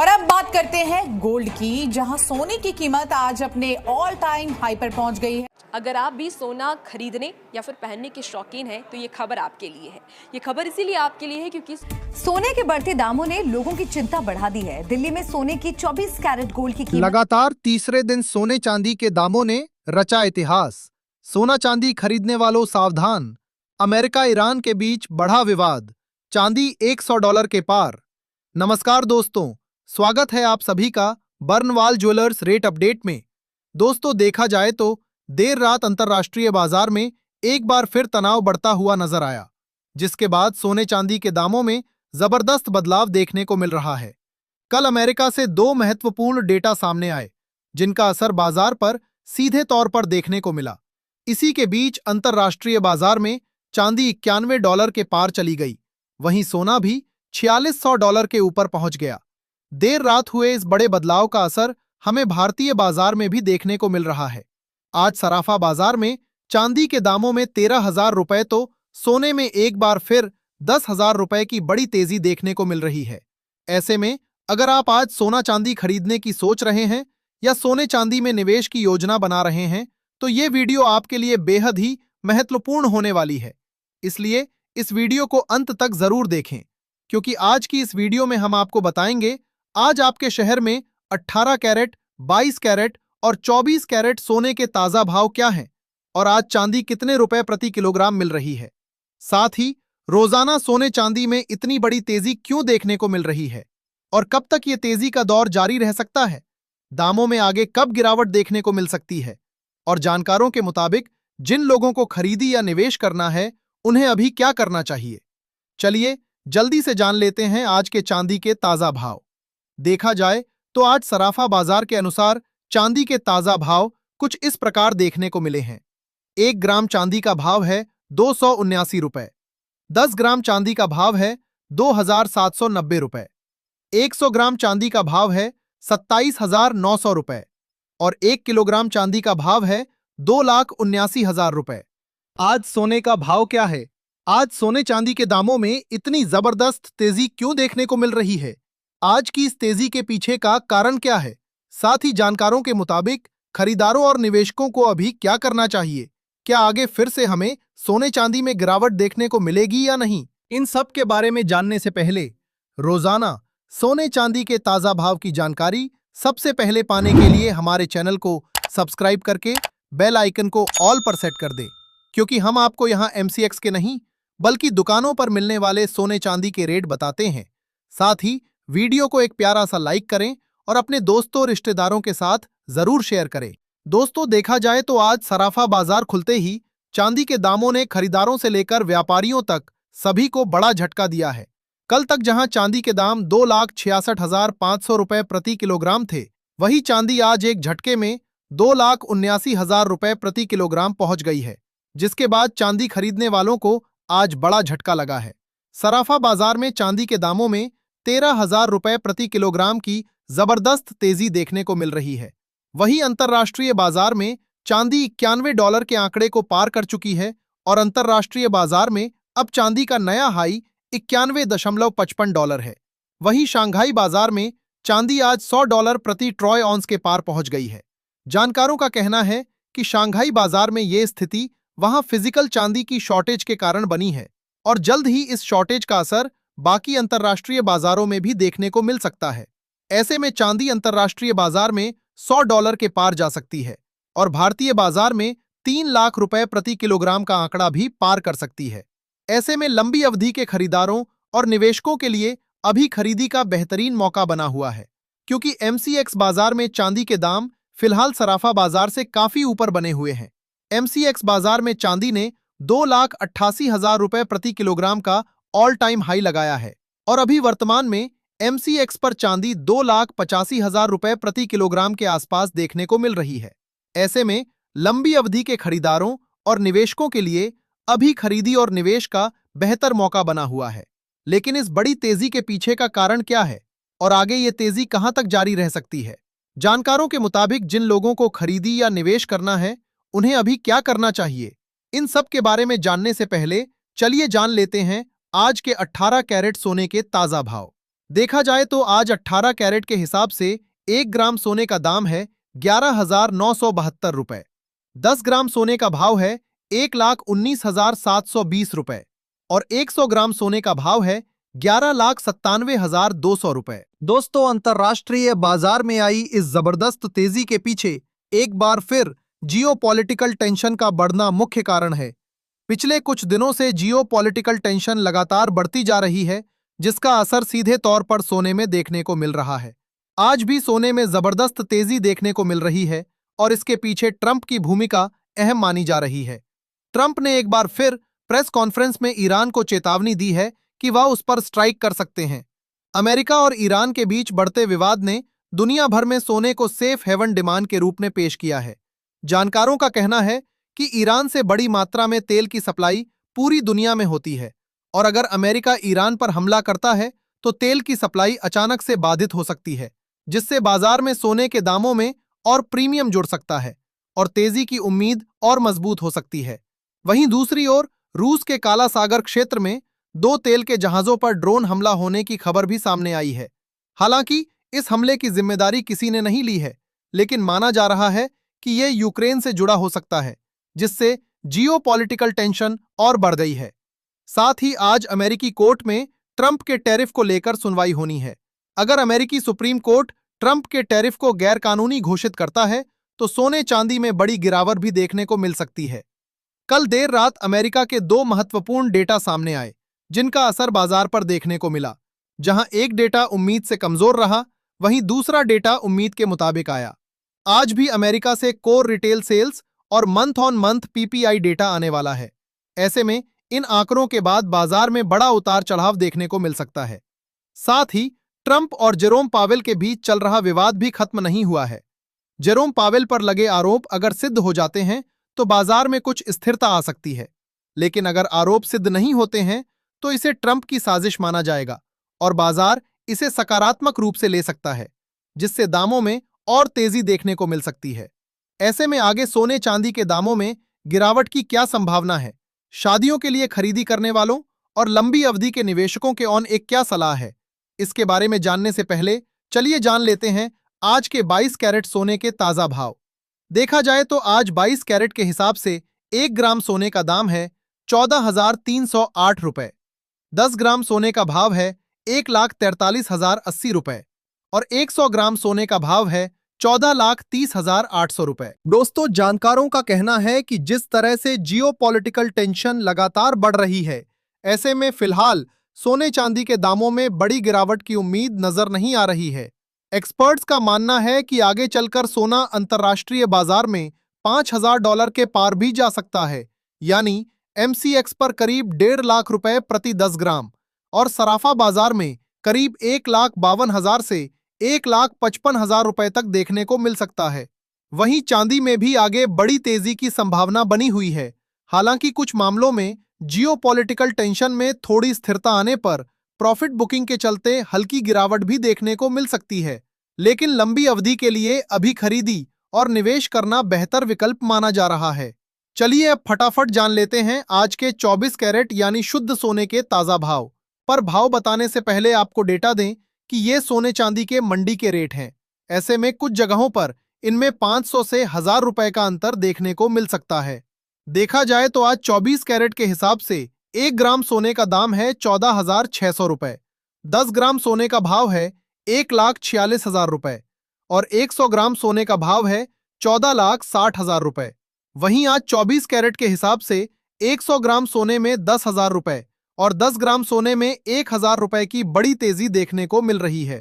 और अब बात करते हैं गोल्ड की, जहां सोने की कीमत आज अपने ऑल टाइम हाई पर पहुंच गई है। अगर आप भी सोना खरीदने या फिर पहनने के शौकीन हैं तो ये खबर आपके लिए है। ये खबर इसीलिए आपके लिए है क्योंकि सोने के बढ़ते दामों ने लोगों की चिंता बढ़ा दी है। दिल्ली में सोने की 24 कैरेट गोल्ड की कीमत लगातार तीसरे दिन सोने चांदी के दामों ने रचा इतिहास। सोना चांदी खरीदने वालों सावधान, अमेरिका ईरान के बीच बढ़ा विवाद, चांदी $100 के पार। नमस्कार दोस्तों, स्वागत है आप सभी का बर्नवाल ज्वेलर्स रेट अपडेट में। दोस्तों, देखा जाए तो देर रात अंतर्राष्ट्रीय बाजार में एक बार फिर तनाव बढ़ता हुआ नजर आया, जिसके बाद सोने चांदी के दामों में जबरदस्त बदलाव देखने को मिल रहा है। कल अमेरिका से दो महत्वपूर्ण डेटा सामने आए, जिनका असर बाजार पर सीधे तौर पर देखने को मिला। इसी के बीच अंतर्राष्ट्रीय बाजार में चांदी $91 के पार चली गई, वहीं सोना भी $4600 के ऊपर पहुंच गया। देर रात हुए इस बड़े बदलाव का असर हमें भारतीय बाजार में भी देखने को मिल रहा है। आज सराफा बाजार में चांदी के दामों में 13,000 रुपए तो सोने में एक बार फिर 10,000 रुपए की बड़ी तेजी देखने को मिल रही है। ऐसे में अगर आप आज सोना चांदी खरीदने की सोच रहे हैं या सोने चांदी में निवेश की योजना बना रहे हैं, तो ये वीडियो आपके लिए बेहद ही महत्वपूर्ण होने वाली है। इसलिए इस वीडियो को अंत तक जरूर देखें, क्योंकि आज की इस वीडियो में हम आपको बताएंगे आज आपके शहर में 18 कैरेट, 22 कैरेट और 24 कैरेट सोने के ताजा भाव क्या हैं और आज चांदी कितने रुपए प्रति किलोग्राम मिल रही है। साथ ही रोजाना सोने चांदी में इतनी बड़ी तेजी क्यों देखने को मिल रही है और कब तक ये तेजी का दौर जारी रह सकता है, दामों में आगे कब गिरावट देखने को मिल सकती है और जानकारों के मुताबिक जिन लोगों को खरीदी या निवेश करना है उन्हें अभी क्या करना चाहिए। चलिए जल्दी से जान लेते हैं आज के चांदी के ताजा भाव। देखा जाए तो आज सराफा बाजार के अनुसार चांदी के ताजा भाव कुछ इस प्रकार देखने को मिले हैं। 1 ग्राम चांदी का भाव है 279 रुपए, 10 ग्राम चांदी का भाव है 2,790 रुपए, 100 ग्राम चांदी का भाव है 27,900 रुपए और 1 किलोग्राम चांदी का भाव है 2,79,000 रुपए। आज सोने का भाव क्या है? आज सोने चांदी के दामों में इतनी जबरदस्त तेजी क्यों देखने को मिल रही है? आज की इस तेजी के पीछे का कारण क्या है? साथ ही जानकारों के मुताबिक खरीदारों और निवेशकों को अभी क्या करना चाहिए? क्या आगे फिर से हमें सोने चांदी में गिरावट देखने को मिलेगी या नहीं? इन सब के बारे में जानने से पहले रोजाना सोने चांदी के ताजा भाव की जानकारी सबसे पहले पाने के लिए हमारे चैनल को सब्सक्राइब करके बेल आइकन को ऑल पर सेट कर दें, क्योंकि हम आपको यहाँ MCX के नहीं बल्कि दुकानों पर मिलने वाले सोने चांदी के रेट बताते हैं। साथ ही वीडियो को एक प्यारा सा लाइक करें और अपने दोस्तों रिश्तेदारों के साथ जरूर शेयर करें। दोस्तों, देखा जाए तो आज सराफा बाजार खुलते ही चांदी के दामों ने खरीदारों से लेकर व्यापारियों तक सभी को बड़ा झटका दिया है। कल तक जहां चांदी के दाम 2,66,500 रुपए प्रति किलोग्राम थे, वही चांदी आज एक झटके में 2,79,000 रुपए प्रति किलोग्राम पहुंच गई है, जिसके बाद चांदी खरीदने वालों को आज बड़ा झटका लगा है। सराफा बाजार में चांदी के दामों में 13,000 रुपए प्रति किलोग्राम की जबरदस्त तेजी देखने को मिल रही है। वहीं अंतर्राष्ट्रीय बाजार में चांदी $91 के आंकड़े को पार कर चुकी है और अंतर्राष्ट्रीय बाजार में अब चांदी का नया हाई $91.55 है। वहीं शंघाई बाजार में चांदी आज $100 प्रति ट्रॉय ऑन्स के पार पहुंच गई है। जानकारों का कहना है कि शंघाई बाजार में ये स्थिति वहां फिजिकल चांदी की शॉर्टेज के कारण बनी है और जल्द ही इस शॉर्टेज का असर बाकी अंतर्राष्ट्रीय बाजारों में भी देखने को मिल सकता है। ऐसे में चांदी अंतर्राष्ट्रीय बाजार में $100 के पार जा सकती है और भारतीय बाजार में 3 लाख रुपए प्रति किलोग्राम का आंकड़ा भी पार कर सकती है। ऐसे में लंबी अवधि के खरीदारों और निवेशकों के लिए अभी खरीदी का बेहतरीन मौका बना हुआ है, क्योंकि MCX बाजार में चांदी के दाम फिलहाल सराफा बाजार से काफी ऊपर बने हुए हैं। MCX बाजार में चांदी ने 2,88,000 रुपए प्रति किलोग्राम का ऑल टाइम हाई लगाया है और अभी वर्तमान में MCX पर चांदी 2,85,000 रुपए प्रति किलोग्राम के आसपास देखने को मिल रही है। ऐसे में लंबी अवधि के खरीदारों और निवेशकों के लिए अभी खरीदी और निवेश का बेहतर मौका बना हुआ है। लेकिन इस बड़ी तेजी के पीछे का कारण क्या है और आगे ये तेजी कहां तक जारी रह सकती है? जानकारों के मुताबिक जिन लोगों को खरीदी या निवेश करना है उन्हें अभी क्या करना चाहिए, इन सब के बारे में जानने से पहले चलिए जान लेते हैं आज के 18 कैरेट सोने के ताजा भाव। देखा जाए तो आज 18 कैरेट के हिसाब से 1 ग्राम सोने का दाम है 11,972 रुपए। 10 ग्राम सोने का भाव है 1,19,720 रुपए और 100 ग्राम सोने का भाव है 11,97,200 रुपए। दोस्तों, अंतर्राष्ट्रीय बाजार में आई इस जबरदस्त तेजी के पीछे एक बार फिर जियोपॉलिटिकल टेंशन का बढ़ना मुख्य कारण है। पिछले कुछ दिनों से जियोपॉलिटिकल टेंशन लगातार बढ़ती जा रही है, जिसका असर सीधे तौर पर सोने में देखने को मिल रहा है। आज भी सोने में जबरदस्त तेजी देखने को मिल रही है और इसके पीछे ट्रंप की भूमिका अहम मानी जा रही है। ट्रंप ने एक बार फिर प्रेस कॉन्फ्रेंस में ईरान को चेतावनी दी है कि वह उस पर स्ट्राइक कर सकते हैं। अमेरिका और ईरान के बीच बढ़ते विवाद ने दुनिया भर में सोने को सेफ हेवन डिमांड के रूप में पेश किया है। जानकारों का कहना है कि ईरान से बड़ी मात्रा में तेल की सप्लाई पूरी दुनिया में होती है और अगर अमेरिका ईरान पर हमला करता है तो तेल की सप्लाई अचानक से बाधित हो सकती है, जिससे बाजार में सोने के दामों में और प्रीमियम जुड़ सकता है और तेजी की उम्मीद और मजबूत हो सकती है। वहीं दूसरी ओर रूस के काला सागर क्षेत्र में 2 तेल के जहाजों पर ड्रोन हमला होने की खबर भी सामने आई है। हालांकि इस हमले की जिम्मेदारी किसी ने नहीं ली है, लेकिन माना जा रहा है कि यह यूक्रेन से जुड़ा हो सकता है, जिससे जियोपॉलिटिकल टेंशन और बढ़ गई है। साथ ही आज अमेरिकी कोर्ट में ट्रंप के टैरिफ को लेकर सुनवाई होनी है। अगर अमेरिकी सुप्रीम कोर्ट ट्रंप के टैरिफ को गैरकानूनी घोषित करता है तो सोने चांदी में बड़ी गिरावट भी देखने को मिल सकती है। कल देर रात अमेरिका के 2 महत्वपूर्ण डेटा सामने आए, जिनका असर बाजार पर देखने को मिला। जहां एक डेटा उम्मीद से कमजोर रहा, वहीं दूसरा डेटा उम्मीद के मुताबिक आया। आज भी अमेरिका से कोर रिटेल सेल्स और month on month PPI data आने वाला है। ऐसे में इन आंकड़ों के बाद बाजार में बड़ा उतार चढ़ाव देखने को मिल सकता है। साथ ही ट्रंप और जेरोम पावेल के बीच चल रहा विवाद भी खत्म नहीं हुआ है। जेरोम पावेल पर लगे आरोप अगर सिद्ध हो जाते हैं तो बाजार में कुछ स्थिरता आ सकती है, लेकिन अगर आरोप सिद्ध नहीं होते हैं तो इसे ट्रंप की साजिश माना जाएगा और बाजार इसे सकारात्मक रूप से ले सकता है, जिससे दामों में और तेजी देखने को मिल सकती है। ऐसे में आगे सोने चांदी के दामों में गिरावट की क्या संभावना है? शादियों के लिए खरीदी करने वालों और लंबी अवधि के निवेशकों के ऑन एक क्या सलाह है? इसके बारे में जानने से पहले चलिए जान लेते हैं आज के 22 कैरेट सोने के ताजा भाव। देखा जाए तो आज 22 कैरेट के हिसाब से 1 ग्राम सोने का दाम है 14,308 रुपए। 10 ग्राम सोने का भाव है 1,43,080 रुपए और 100 ग्राम सोने का भाव है 14,30,800 रुपए। दोस्तों, जानकारों का कहना है कि जिस तरह से जियोपॉलिटिकल टेंशन लगातार बढ़ रही है, ऐसे में फिलहाल सोने चांदी के दामों में बड़ी गिरावट की उम्मीद नजर नहीं आ रही है। एक्सपर्ट्स का मानना है कि आगे चलकर सोना अंतर्राष्ट्रीय बाजार में $5,000 के पार भी जा सकता है, यानी MCX पर करीब 1.5 लाख रुपए प्रति 10 ग्राम और सराफा बाजार में करीब 1,52,000 से 1,55,000 रुपए तक देखने को मिल सकता है। वहीं चांदी में भी आगे बड़ी तेजी की संभावना बनी हुई है। हालांकि कुछ मामलों में जियोपॉलिटिकल टेंशन में थोड़ी स्थिरता आने पर प्रॉफिट बुकिंग के चलते हल्की गिरावट भी देखने को मिल सकती है, लेकिन लंबी अवधि के लिए अभी खरीदी और निवेश करना बेहतर विकल्प माना जा रहा है। चलिए अब फटाफट जान लेते हैं आज के 24 कैरेट यानी शुद्ध सोने के ताजा भाव। पर भाव बताने से पहले आपको डेटा दें कि ये सोने चांदी के मंडी के रेट हैं। ऐसे में कुछ जगहों पर इनमें 500 से 1,000 रुपए का अंतर देखने को मिल सकता है। देखा जाए तो आज 24 कैरेट के हिसाब से 1 ग्राम सोने का दाम है 14,600 रुपए। 10 ग्राम सोने का भाव है 1,46,000 रुपए और 100 ग्राम सोने का भाव है 14,60,000 रुपए। वहीं आज 24 कैरेट के हिसाब से 100 ग्राम सोने में 10,000 रुपए और 10 ग्राम सोने में 1,000 रुपए की बड़ी तेजी देखने को मिल रही है।